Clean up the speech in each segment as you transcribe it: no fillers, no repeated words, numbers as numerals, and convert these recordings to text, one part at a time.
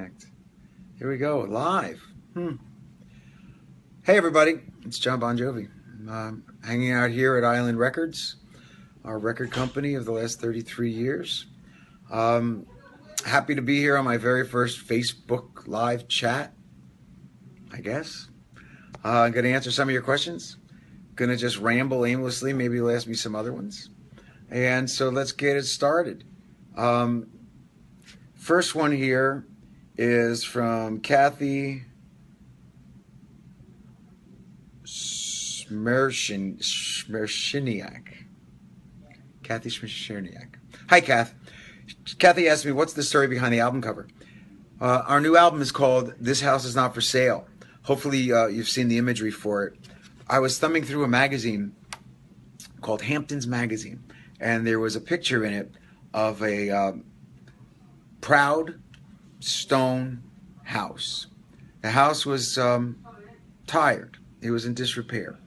Connect. Here we go, live. Hey everybody, it's Jon Bon Jovi. I'm hanging out here at Island Records, our record company of the last 33 years. Happy to be here on my very first Facebook live chat, I guess. I'm going to answer some of your questions. Going to just ramble aimlessly. Maybe you'll ask me some other ones. And so let's get it started. First one here is from Kathy Smershiniak. Kathy Smershiniak. Hi, Kath. Kathy asked me, what's the story behind the album cover? Our new album is called This House Is Not For Sale. Hopefully you've seen the imagery for it. I was thumbing through a magazine called Hampton's Magazine, and there was a picture in it of a proud stone house. The house was tired. It was in disrepair.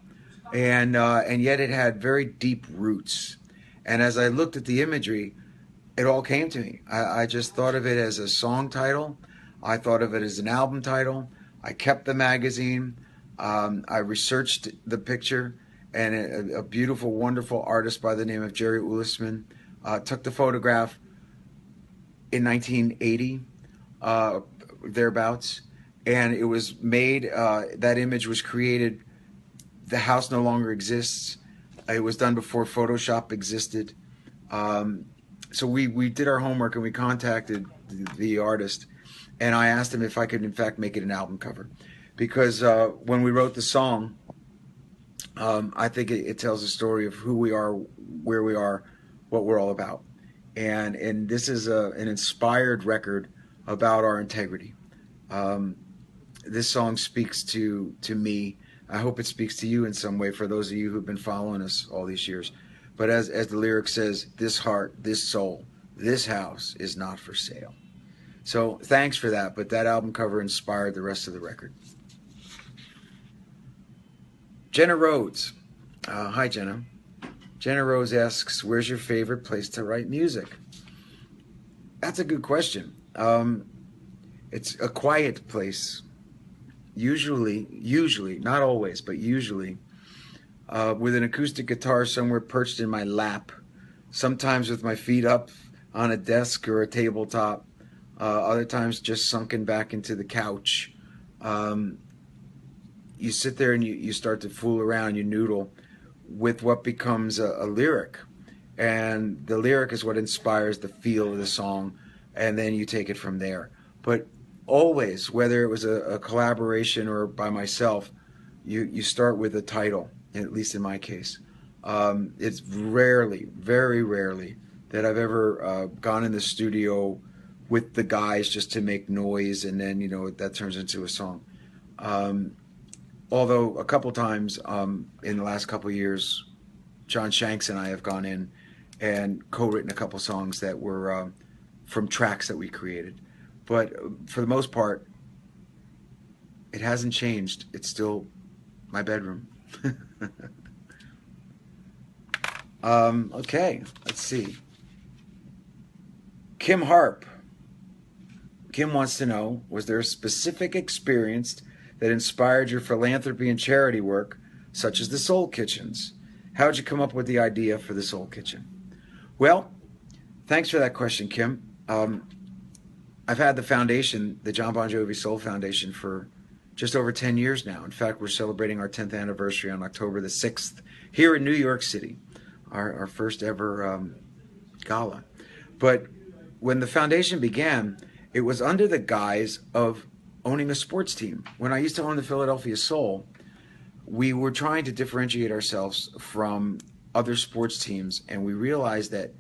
And yet it had very deep roots. And as I looked at the imagery, it all came to me. I just thought of it as a song title. I thought of it as an album title. I kept the magazine. I researched the picture, and a beautiful, wonderful artist by the name of Jerry Ulisman took the photograph in 1980, thereabouts, and it was made, that image was created. The house no longer exists. It was done before Photoshop existed. So we did our homework and we contacted the artist, and I asked him if I could in fact make it an album cover, because when we wrote the song, I think it tells a story of who we are, where we are, what we're all about. And this is an inspired record about our integrity. This song speaks to me. I hope it speaks to you in some way, for those of you who've been following us all these years. But as the lyric says, this heart, this soul, this house is not for sale. So thanks for that, but that album cover inspired the rest of the record. Jenna Rhodes. Hi, Jenna. Jenna Rose asks, where's your favorite place to write music? That's a good question. It's a quiet place. Usually, not always, but usually, with an acoustic guitar somewhere perched in my lap, sometimes with my feet up on a desk or a tabletop, other times just sunken back into the couch. You sit there and you start to fool around, you noodle with what becomes a lyric. And the lyric is what inspires the feel of the song, and then you take it from there. But always, whether it was a collaboration or by myself, you start with a title, at least in my case. It's rarely, very rarely, that I've ever gone in the studio with the guys just to make noise, and then, that turns into a song. Although a couple times in the last couple of years, John Shanks and I have gone in and co-written a couple songs that were from tracks that we created. But for the most part, it hasn't changed. It's still my bedroom. Okay, let's see. Kim Harp. Kim wants to know, was there a specific experience that inspired your philanthropy and charity work, such as the Soul Kitchens? How did you come up with the idea for the Soul Kitchen? Well, thanks for that question, Kim. I've had the foundation, the Jon Bon Jovi Soul Foundation, for just over 10 years now. In fact, we're celebrating our 10th anniversary on October the 6th here in New York City, our first ever gala. But when the foundation began, it was under the guise of owning a sports team. When I used to own the Philadelphia Soul, we were trying to differentiate ourselves from other sports teams, and we realized that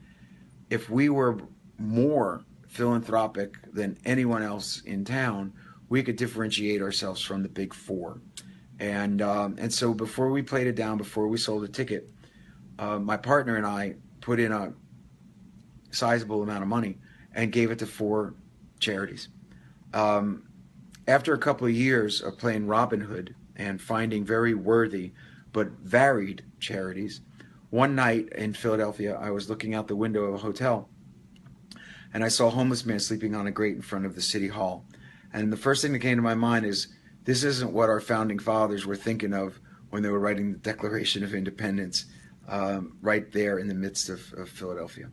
if we were more philanthropic than anyone else in town, we could differentiate ourselves from the big four. And so before we played it down, before we sold a ticket, my partner and I put in a sizable amount of money and gave it to 4 charities. After a couple of years of playing Robin Hood and finding very worthy but varied charities, one night in Philadelphia, I was looking out the window of a hotel, and I saw a homeless man sleeping on a grate in front of the city hall. And the first thing that came to my mind is, this isn't what our founding fathers were thinking of when they were writing the Declaration of Independence, right there in the midst of Philadelphia.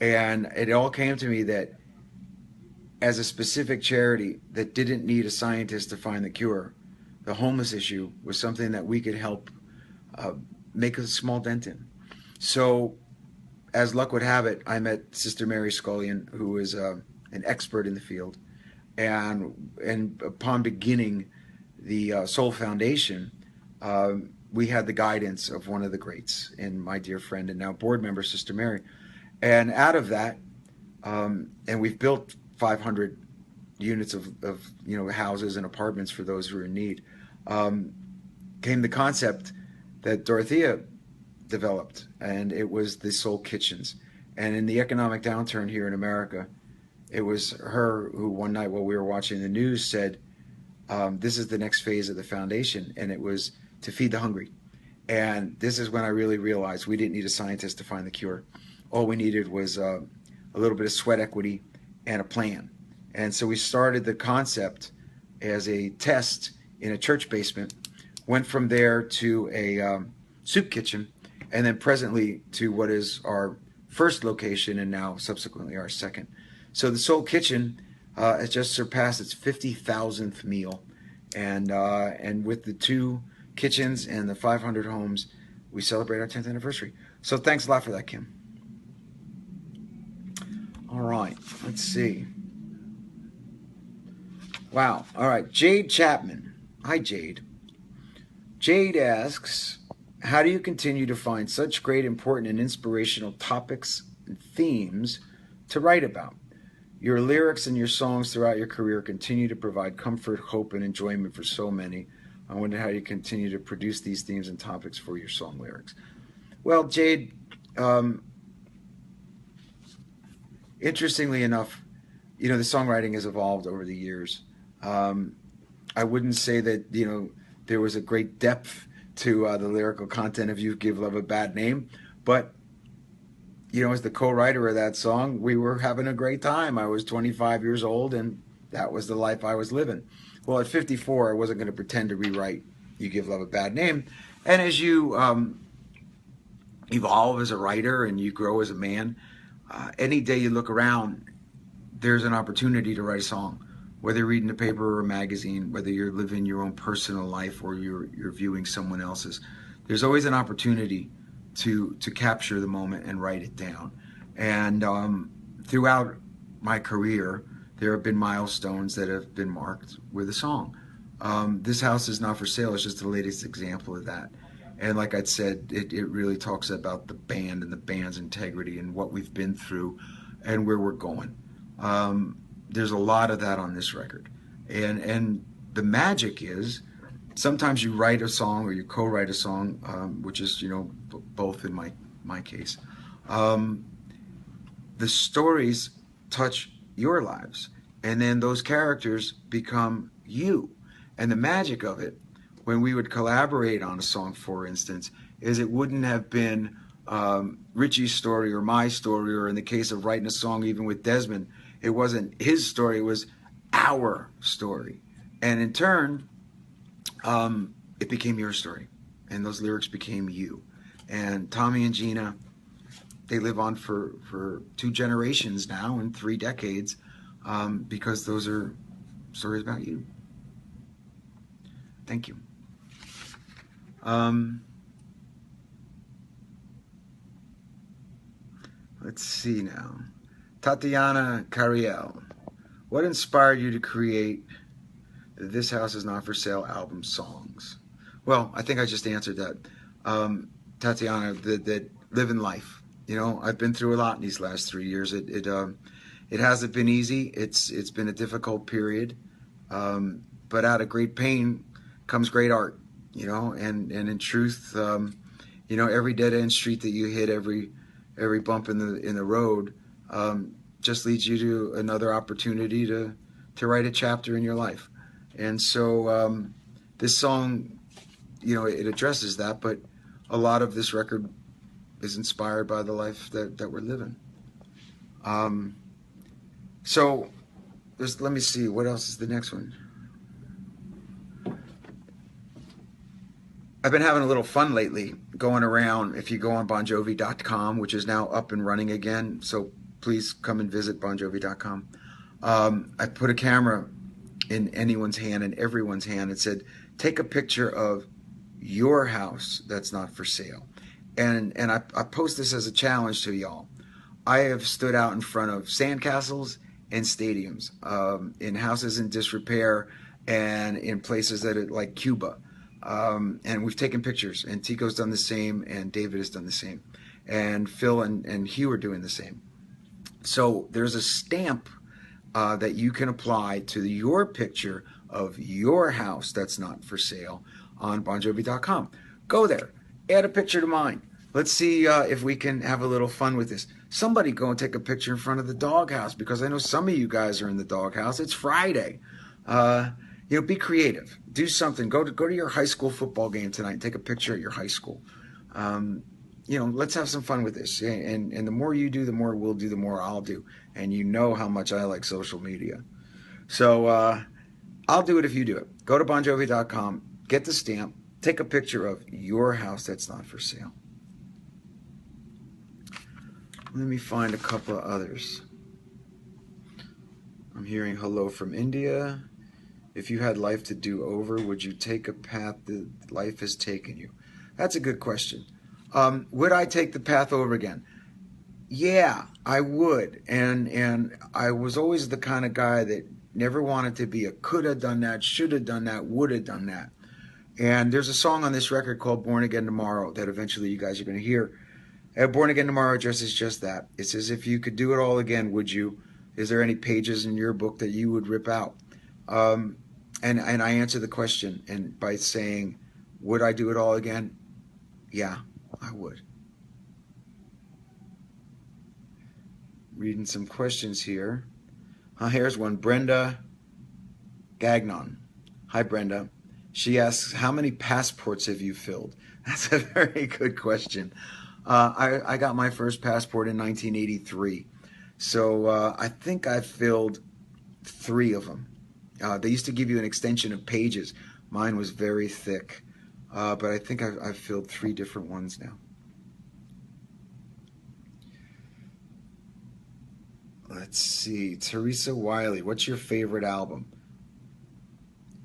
And it all came to me that as a specific charity that didn't need a scientist to find the cure, the homeless issue was something that we could help make a small dent in. So, as luck would have it, I met Sister Mary Scullion, who is an expert in the field. And upon beginning the Soul Foundation, we had the guidance of one of the greats, and my dear friend and now board member, Sister Mary. And out of that, and we've built 500 units of houses and apartments for those who are in need, came the concept that Dorothea developed, and it was the Soul Kitchens. And in the economic downturn here in America, it was her who one night while we were watching the news said, this is the next phase of the foundation, and it was to feed the hungry. And this is when I really realized we didn't need a scientist to find the cure. All we needed was a little bit of sweat equity and a plan. And so we started the concept as a test in a church basement, went from there to a soup kitchen, and then presently to what is our first location and now subsequently our second. So the Soul Kitchen has just surpassed its 50,000th meal. And with the 2 kitchens and the 500 homes, we celebrate our 10th anniversary. So thanks a lot for that, Kim. All right, let's see. Wow. All right, Jade Chapman. Hi, Jade. Jade asks, how do you continue to find such great, important, and inspirational topics and themes to write about? Your lyrics and your songs throughout your career continue to provide comfort, hope, and enjoyment for so many. I wonder how you continue to produce these themes and topics for your song lyrics. Well, Jade, interestingly enough, the songwriting has evolved over the years. I wouldn't say that, there was a great depth to the lyrical content of You Give Love a Bad Name, but as the co-writer of that song, we were having a great time. I was 25 years old, and that was the life I was living. Well, at 54, I wasn't going to pretend to rewrite You Give Love a Bad Name. And as you evolve as a writer and you grow as a man, any day you look around, there's an opportunity to write a song. Whether you're reading a paper or a magazine, whether you're living your own personal life or you're viewing someone else's, there's always an opportunity to capture the moment and write it down. And throughout my career, there have been milestones that have been marked with a song. This House Is Not For Sale is just the latest example of that. And like I said, it really talks about the band and the band's integrity and what we've been through and where we're going. There's a lot of that on this record. And the magic is, sometimes you write a song or you co-write a song, which is, both in my case. The stories touch your lives, and then those characters become you. And the magic of it, when we would collaborate on a song, for instance, is it wouldn't have been Richie's story or my story, or in the case of writing a song even with Desmond, it wasn't his story, it was our story. And in turn, it became your story, and those lyrics became you. And Tommy and Gina, they live on for 2 generations now and 3 decades, because those are stories about you. Thank you. Let's see now. Tatiana Cariel, what inspired you to create the This House Is Not For Sale album songs? Well, I think I just answered that. Tatiana, that living life. I've been through a lot in these last 3 years. It hasn't been easy. It's been a difficult period. But out of great pain comes great art. And in truth, every dead end street that you hit, every bump in the road, just leads you to another opportunity to write a chapter in your life. And so this song, it addresses that, but a lot of this record is inspired by the life that we're living. So let me see, what else is the next one? I've been having a little fun lately going around. If you go on bonjovi.com, which is now up and running again, so please come and visit bonjovi.com. I put a camera in anyone's hand, in everyone's hand, and said, take a picture of your house that's not for sale. And I post this as a challenge to y'all. I have stood out in front of sandcastles and stadiums, in houses in disrepair, and in places that are like Cuba. And we've taken pictures, and Tico's done the same, and David has done the same, and Phil and Hugh are doing the same. So there's a stamp that you can apply to your picture of your house that's not for sale on bonjovi.com. Go there, add a picture to mine. Let's see if we can have a little fun with this. Somebody go and take a picture in front of the doghouse, because I know some of you guys are in the doghouse. It's Friday. Be creative. Do something. Go to your high school football game tonight and take a picture at your high school. Let's have some fun with this. And the more you do, the more we'll do, the more I'll do. And you know how much I like social media. So I'll do it if you do it. Go to bonjovi.com, get the stamp, take a picture of your house that's not for sale. Let me find a couple of others. I'm hearing hello from India. If you had life to do over, would you take a path that life has taken you? That's a good question. Would I take the path over again? Yeah, I would. And I was always the kind of guy that never wanted to be a could have done that, should have done that, would have done that. And there's a song on this record called Born Again Tomorrow that eventually you guys are going to hear. Born Again Tomorrow is just that. It says, if you could do it all again, would you? Is there any pages in your book that you would rip out? And I answer the question and by saying, would I do it all again? Yeah, I would. Reading some questions here. Here's one. Brenda Gagnon. Hi, Brenda. She asks, how many passports have you filled? That's a very good question. I got my first passport in 1983. So I think I filled 3 of them. They used to give you an extension of pages. Mine was very thick. But I think I've filled 3 different ones now. Let's see. Teresa Wiley, what's your favorite album?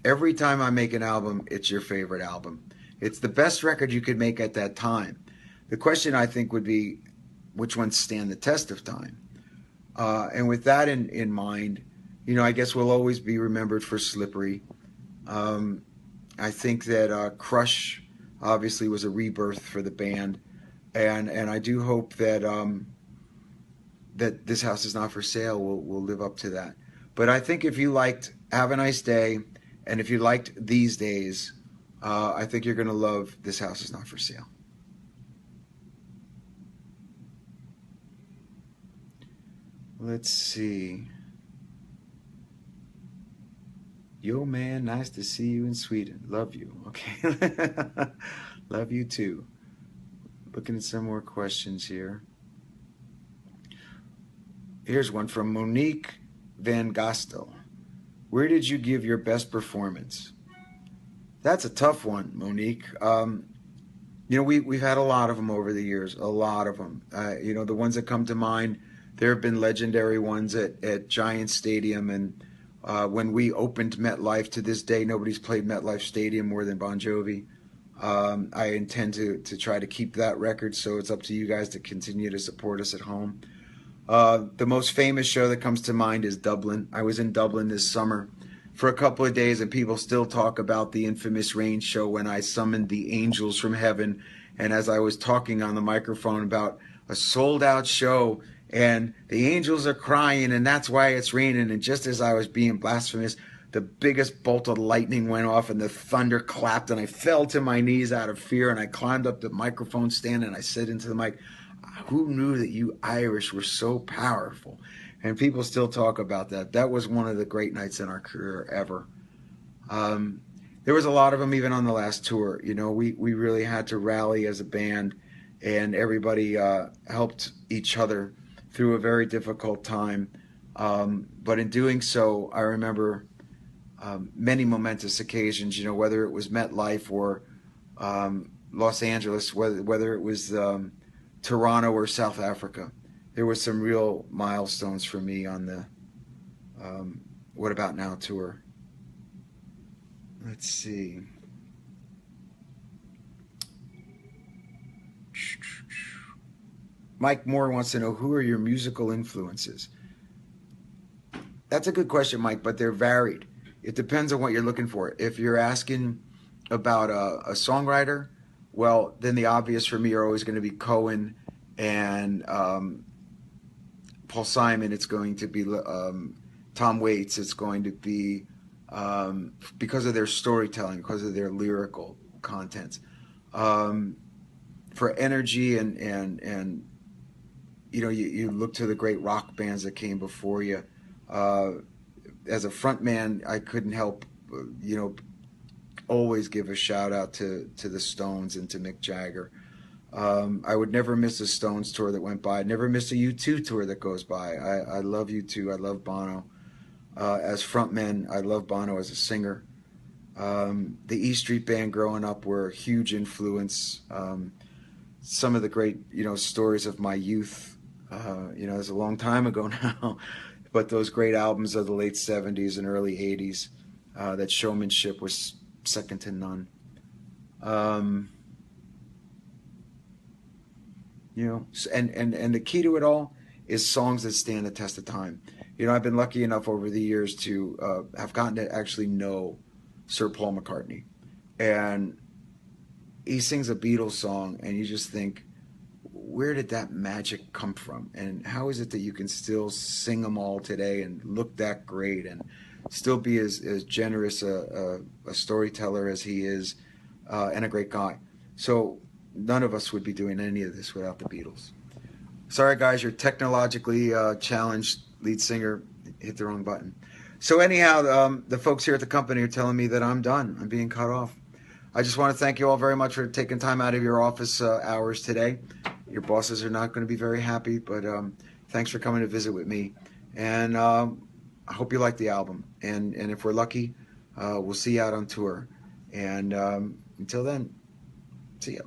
Every time I make an album, it's your favorite album. It's the best record you could make at that time. The question, I think, would be, which ones stand the test of time? And with that in mind, I guess we'll always be remembered for Slippery. I think that Crush obviously was a rebirth for the band. And I do hope that that This House Is Not For Sale will live up to that. But I think if you liked Have a Nice Day, and if you liked These Days, I think you're going to love This House Is Not For Sale. Let's see. Yo, man, nice to see you in Sweden. Love you. Okay. Love you too. Looking at some more questions here. Here's one from Monique Van Gastel. Where did you give your best performance? That's a tough one, Monique. We've had a lot of them over the years, a lot of them. The ones that come to mind, there have been legendary ones at Giant Stadium, and when we opened MetLife, to this day, nobody's played MetLife Stadium more than Bon Jovi. I intend to try to keep that record, so it's up to you guys to continue to support us at home. The most famous show that comes to mind is Dublin. I was in Dublin this summer for a couple of days, and people still talk about the infamous Rain show when I summoned the angels from heaven. And as I was talking on the microphone about a sold-out show, and the angels are crying, and that's why it's raining, and just as I was being blasphemous, the biggest bolt of lightning went off, and the thunder clapped, and I fell to my knees out of fear, and I climbed up the microphone stand, and I said into the mic, who knew that you Irish were so powerful? And people still talk about that. That was one of the great nights in our career ever. There was a lot of them even on the last tour. We really had to rally as a band, and everybody helped each other through a very difficult time. But in doing so, I remember many momentous occasions, whether it was MetLife or Los Angeles, whether it was Toronto or South Africa. There were some real milestones for me on the What About Now tour. Let's see. Mike Moore wants to know, who are your musical influences? That's a good question, Mike, but they're varied. It depends on what you're looking for. If you're asking about a songwriter, well, then the obvious for me are always going to be Cohen and Paul Simon. It's going to be Tom Waits. It's going to be because of their storytelling, because of their lyrical content. For energy and you look to the great rock bands that came before you. As a front man, I couldn't help, always give a shout out to the Stones and to Mick Jagger. I would never miss a Stones tour that went by. I'd never miss a U2 tour that goes by. I love U2. I love Bono. As frontmen, I love Bono as a singer. The E Street Band growing up were a huge influence. Some of the great, stories of my youth, it's a long time ago now, but those great albums of the late 70s and early 80s, that showmanship was second to none. And the key to it all is songs that stand the test of time. I've been lucky enough over the years to have gotten to actually know Sir Paul McCartney. And he sings a Beatles song, and you just think, where did that magic come from? And how is it that you can still sing them all today and look that great and still be as generous a storyteller as he is, and a great guy? So none of us would be doing any of this without the Beatles. Sorry, guys, your technologically challenged lead singer hit the wrong button. So anyhow, the folks here at the company are telling me that I'm done. I'm being cut off. I just want to thank you all very much for taking time out of your office hours today. Your bosses are not going to be very happy, but thanks for coming to visit with me. And I hope you like the album. And if we're lucky, we'll see you out on tour. And until then, see ya.